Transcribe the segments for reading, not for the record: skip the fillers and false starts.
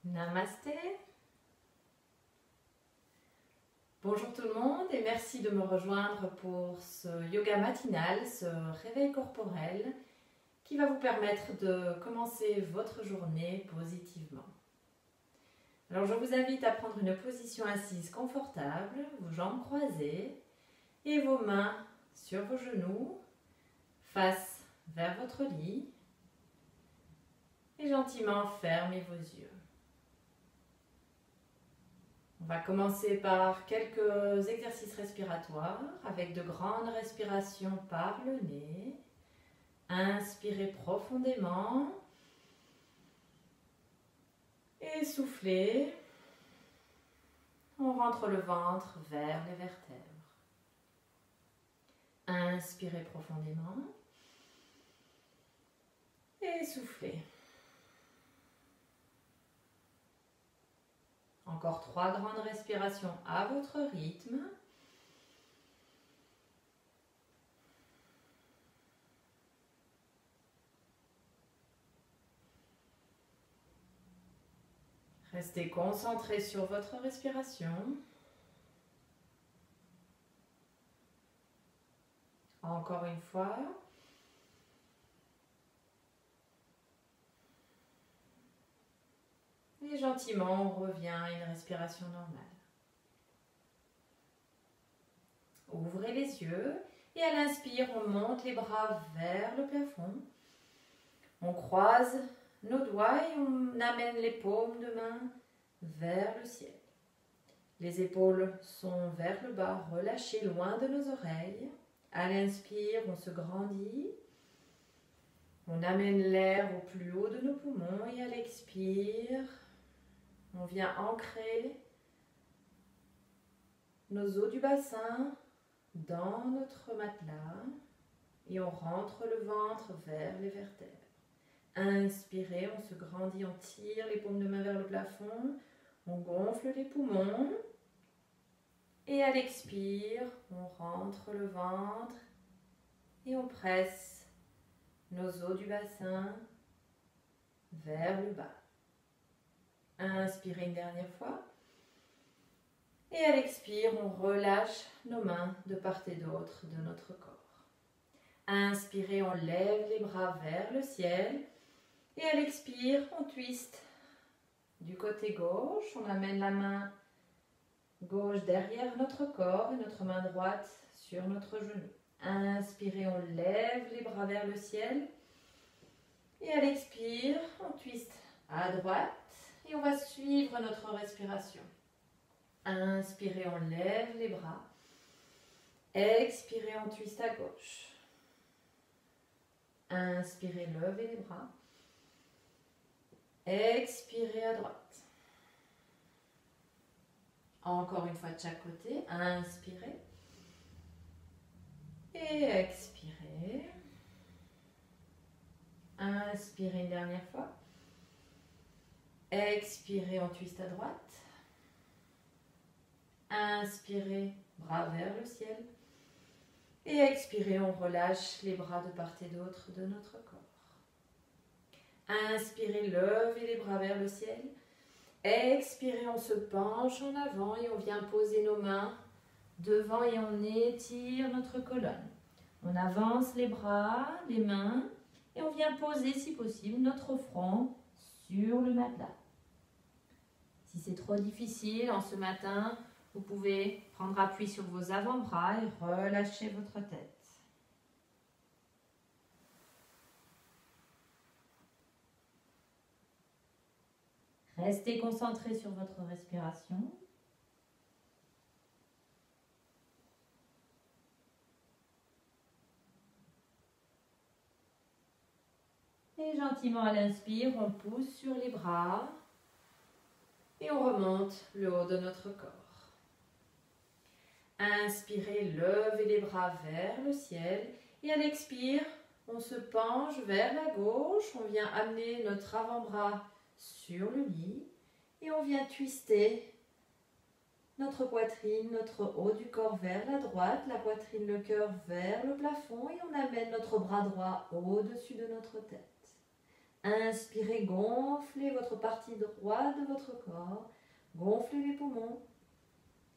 Namasté. Bonjour tout le monde et merci de me rejoindre pour ce yoga matinal, ce réveil corporel qui va vous permettre de commencer votre journée positivement. Alors je vous invite à prendre une position assise confortable, vos jambes croisées et vos mains sur vos genoux, face vers votre lit et gentiment fermez vos yeux. On va commencer par quelques exercices respiratoires avec de grandes respirations par le nez. Inspirez profondément et soufflez. On rentre le ventre vers les vertèbres. Inspirez profondément et soufflez. Encore 3 grandes respirations à votre rythme. Restez concentré sur votre respiration. Encore une fois. Et gentiment, on revient à une respiration normale. Ouvrez les yeux et à l'inspire, on monte les bras vers le plafond. On croise nos doigts et on amène les paumes de main vers le ciel. Les épaules sont vers le bas, relâchées loin de nos oreilles. À l'inspire, on se grandit. On amène l'air au plus haut de nos poumons et à l'expire, on vient ancrer nos os du bassin dans notre matelas et on rentre le ventre vers les vertèbres. Inspirez, on se grandit, on tire les paumes de main vers le plafond, on gonfle les poumons et à l'expire, on rentre le ventre et on presse nos os du bassin vers le bas. Inspirez une dernière fois. Et à l'expire, on relâche nos mains de part et d'autre de notre corps. Inspirez, on lève les bras vers le ciel. Et à l'expire, on twiste du côté gauche. On amène la main gauche derrière notre corps et notre main droite sur notre genou. Inspirez, on lève les bras vers le ciel. Et à l'expire, on twiste à droite. Et on va suivre notre respiration. Inspirez, on lève les bras. Expirez, on twiste à gauche. Inspirez, levez les bras. Expirez à droite. Encore une fois de chaque côté. Inspirez. Et expirez. Inspirez une dernière fois. Expirez, on twiste à droite. Inspirez, bras vers le ciel. Et expirez, on relâche les bras de part et d'autre de notre corps. Inspirez, levez les bras vers le ciel. Expirez, on se penche en avant et on vient poser nos mains devant et on étire notre colonne. On avance les bras, les mains et on vient poser si possible notre front sur le matelas. Si c'est trop difficile en ce matin, vous pouvez prendre appui sur vos avant-bras et relâcher votre tête. Restez concentré sur votre respiration. Et gentiment à l'inspire, on pousse sur les bras. Et on remonte le haut de notre corps. Inspirez, levez les bras vers le ciel. Et à l'expire, on se penche vers la gauche. On vient amener notre avant-bras sur le lit. Et on vient twister notre poitrine, notre haut du corps vers la droite. La poitrine, le cœur vers le plafond. Et on amène notre bras droit au-dessus de notre tête. Inspirez, gonflez votre partie droite de votre corps. Gonflez les poumons.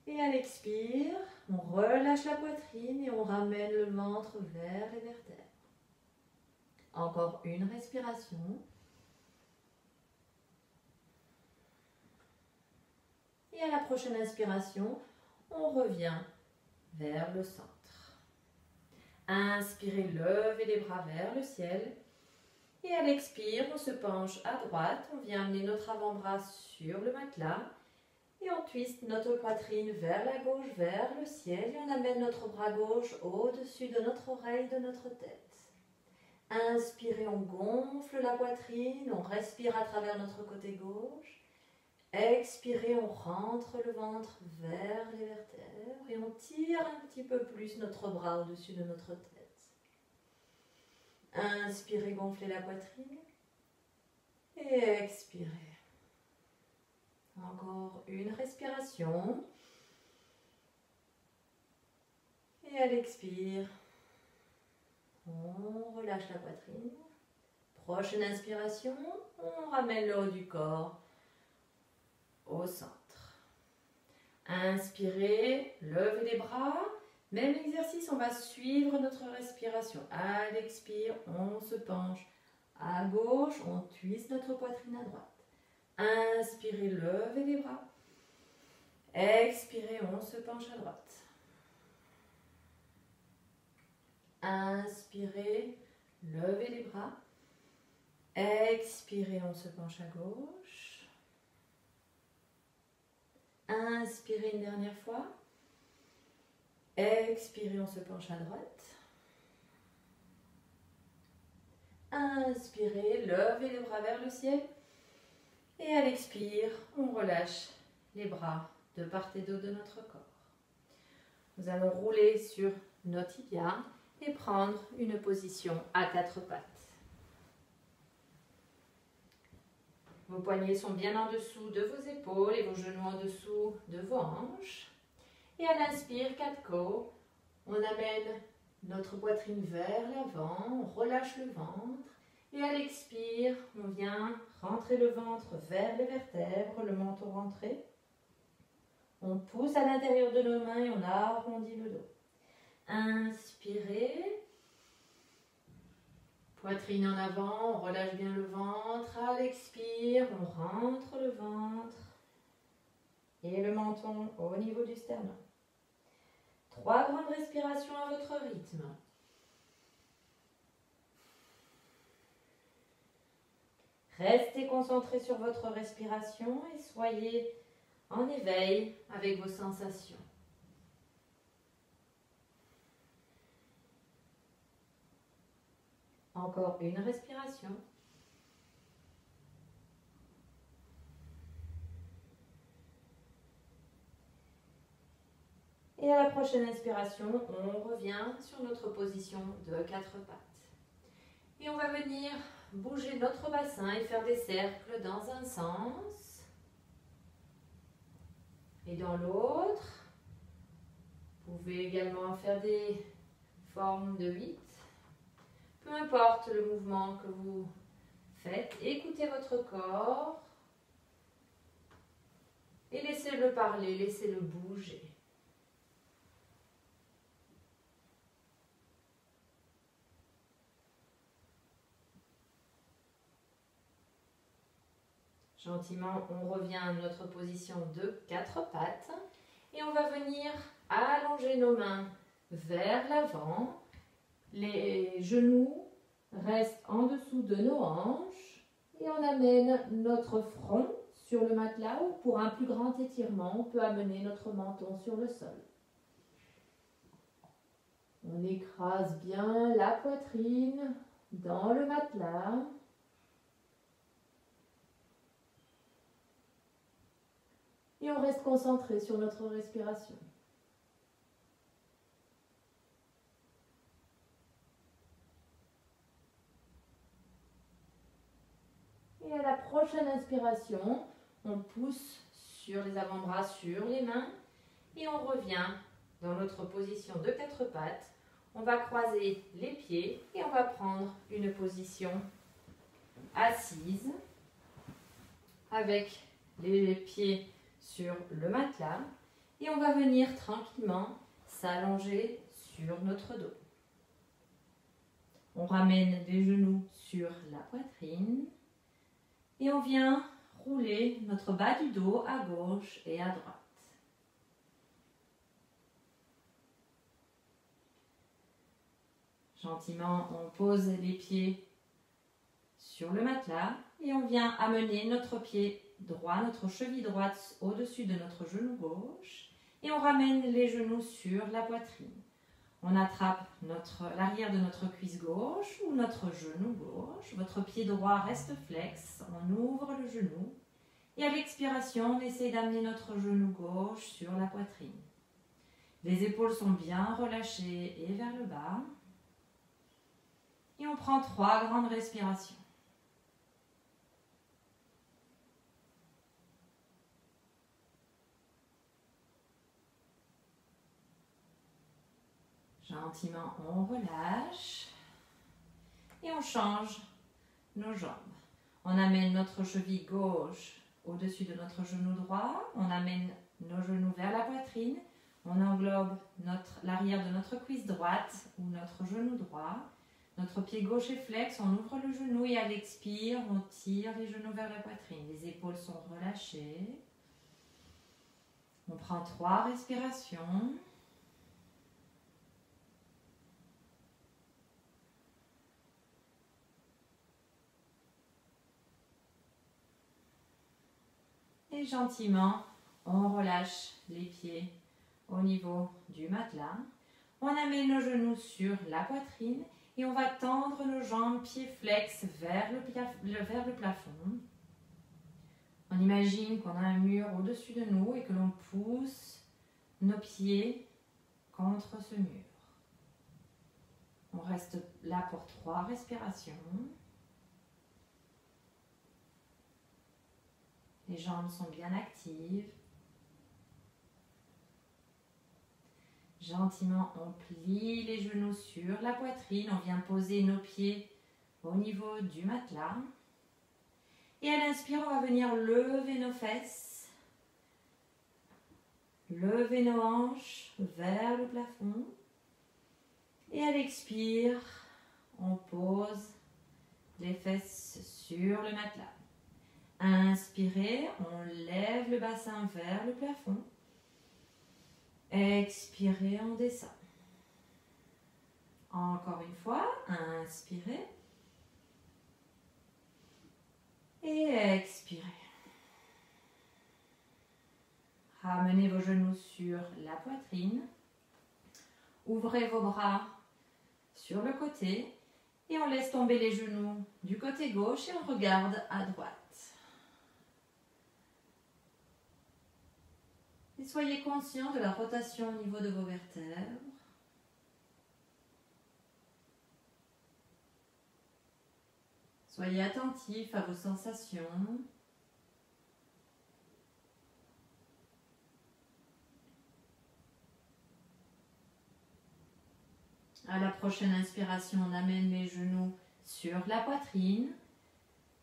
Et à l'expire, on relâche la poitrine et on ramène le ventre vers les vertèbres. Encore une respiration. Et à la prochaine inspiration, on revient vers le centre. Inspirez, levez les bras vers le ciel. Et à l'expire, on se penche à droite. On vient amener notre avant-bras sur le matelas. Et on twiste notre poitrine vers la gauche, vers le ciel. Et on amène notre bras gauche au-dessus de notre oreille, de notre tête. Inspirez, on gonfle la poitrine. On respire à travers notre côté gauche. Expirez, on rentre le ventre vers les vertèbres. Et on tire un petit peu plus notre bras au-dessus de notre tête. Inspirez, gonflez la poitrine. Et expirez. Encore une respiration. Et à l'expire, on relâche la poitrine. Prochaine inspiration, on ramène le haut du corps au centre. Inspirez, levez les bras. Même exercice, on va suivre notre respiration. À l'expire, on se penche à gauche, on twiste notre poitrine à droite. Inspirez, levez les bras. Expirez, on se penche à droite. Inspirez, levez les bras. Expirez, on se penche à gauche. Inspirez une dernière fois. Expirez, on se penche à droite. Inspirez, levez les bras vers le ciel. Et à l'expire, on relâche les bras de part et d'autre de notre corps. Nous allons rouler sur nos tibias et prendre une position à quatre pattes. Vos poignets sont bien en dessous de vos épaules et vos genoux en dessous de vos hanches. Et à l'inspire, quatre côtes, on amène notre poitrine vers l'avant, on relâche le ventre. Et à l'expire, on vient rentrer le ventre vers les vertèbres, le menton rentré. On pousse à l'intérieur de nos mains et on arrondit le dos. Inspirez. Poitrine en avant, on relâche bien le ventre. À l'expire, on rentre le ventre et le menton au niveau du sternum. 3 grandes respirations à votre rythme. Restez concentrés sur votre respiration et soyez en éveil avec vos sensations. Encore une respiration. Et à la prochaine inspiration, on revient sur notre position de 4 pattes. Et on va venir bouger notre bassin et faire des cercles dans un sens et dans l'autre. Vous pouvez également faire des formes de 8. Peu importe le mouvement que vous faites, écoutez votre corps et laissez-le parler, laissez-le bouger. Gentiment, on revient à notre position de 4 pattes et on va venir allonger nos mains vers l'avant. Les genoux restent en dessous de nos hanches et on amène notre front sur le matelas ou pour un plus grand étirement, on peut amener notre menton sur le sol. On écrase bien la poitrine dans le matelas. Et on reste concentré sur notre respiration. Et à la prochaine inspiration, on pousse sur les avant-bras, sur les mains. Et on revient dans notre position de 4 pattes. On va croiser les pieds et on va prendre une position assise avec les pieds sur le matelas et on va venir tranquillement s'allonger sur notre dos. On ramène les genoux sur la poitrine et on vient rouler notre bas du dos à gauche et à droite. Gentiment, on pose les pieds sur le matelas et on vient amener notre pied droit, notre cheville droite au-dessus de notre genou gauche et on ramène les genoux sur la poitrine. On attrape l'arrière de notre cuisse gauche ou notre genou gauche. Votre pied droit reste flex, on ouvre le genou et à l'expiration, on essaie d'amener notre genou gauche sur la poitrine. Les épaules sont bien relâchées et vers le bas. Et on prend 3 grandes respirations. Gentiment, on relâche et on change nos jambes. On amène notre cheville gauche au-dessus de notre genou droit. On amène nos genoux vers la poitrine. On englobe l'arrière de notre cuisse droite ou notre genou droit. Notre pied gauche est flex, on ouvre le genou et à l'expire, on tire les genoux vers la poitrine. Les épaules sont relâchées. On prend 3 respirations. Et gentiment, on relâche les pieds au niveau du matelas. On amène nos genoux sur la poitrine et on va tendre nos jambes, pieds flex vers le plafond. On imagine qu'on a un mur au-dessus de nous et que l'on pousse nos pieds contre ce mur. On reste là pour 3 respirations. Les jambes sont bien actives. Gentiment, on plie les genoux sur la poitrine. On vient poser nos pieds au niveau du matelas. Et à l'inspire, on va venir lever nos fesses. Lever nos hanches vers le plafond. Et à l'expire, on pose les fesses sur le matelas. Inspirez, on lève le bassin vers le plafond. Expirez, on descend. Encore une fois, inspirez. Et expirez. Ramenez vos genoux sur la poitrine. Ouvrez vos bras sur le côté. Et on laisse tomber les genoux du côté gauche et on regarde à droite. Et soyez conscient de la rotation au niveau de vos vertèbres. Soyez attentif à vos sensations. À la prochaine inspiration, on amène les genoux sur la poitrine.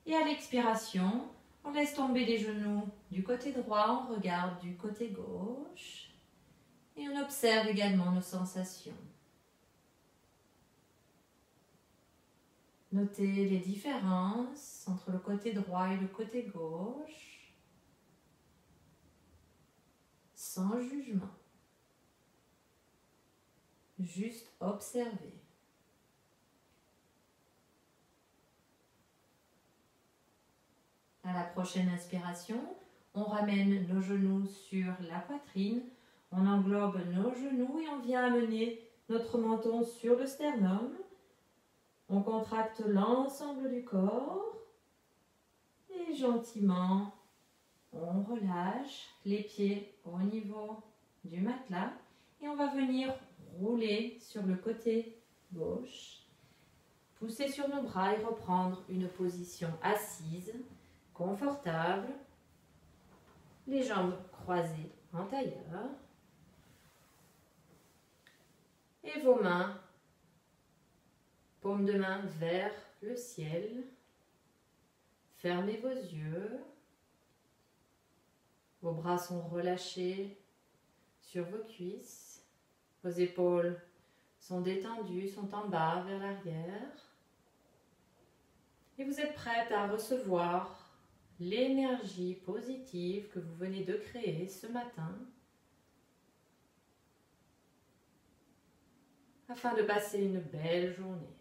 Et à l'expiration, on laisse tomber les genoux du côté droit, on regarde du côté gauche. Et on observe également nos sensations. Notez les différences entre le côté droit et le côté gauche, sans jugement. Juste observer. À la prochaine inspiration, on ramène nos genoux sur la poitrine, on englobe nos genoux et on vient amener notre menton sur le sternum. On contracte l'ensemble du corps et gentiment, on relâche les pieds au niveau du matelas et on va venir rouler sur le côté gauche, pousser sur nos bras et reprendre une position assise, confortable, les jambes croisées en tailleur et vos mains, paume de main vers le ciel. Fermez vos yeux. Vos bras sont relâchés sur vos cuisses. Vos épaules sont détendues, sont en bas vers l'arrière. Et vous êtes prête à recevoir l'énergie positive que vous venez de créer ce matin afin de passer une belle journée.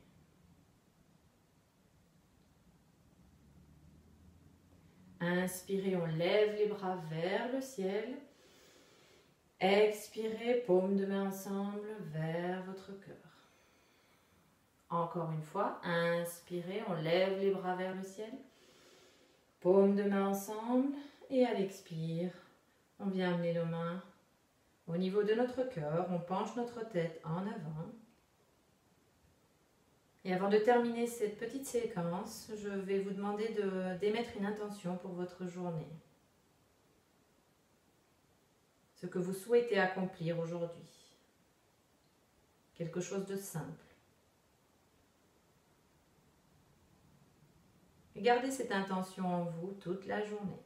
Inspirez, on lève les bras vers le ciel. Expirez, paumes de main ensemble vers votre cœur. Encore une fois, inspirez, on lève les bras vers le ciel. Paumes de main ensemble. Et à l'expire, on vient amener nos mains au niveau de notre cœur. On penche notre tête en avant. Et avant de terminer cette petite séquence, je vais vous demander d'émettre une intention pour votre journée. Ce que vous souhaitez accomplir aujourd'hui. Quelque chose de simple. Et gardez cette intention en vous toute la journée.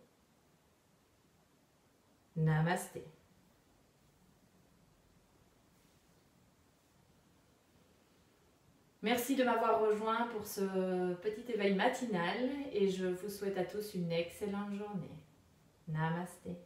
Namasté. Merci de m'avoir rejoint pour ce petit éveil matinal et je vous souhaite à tous une excellente journée. Namasté.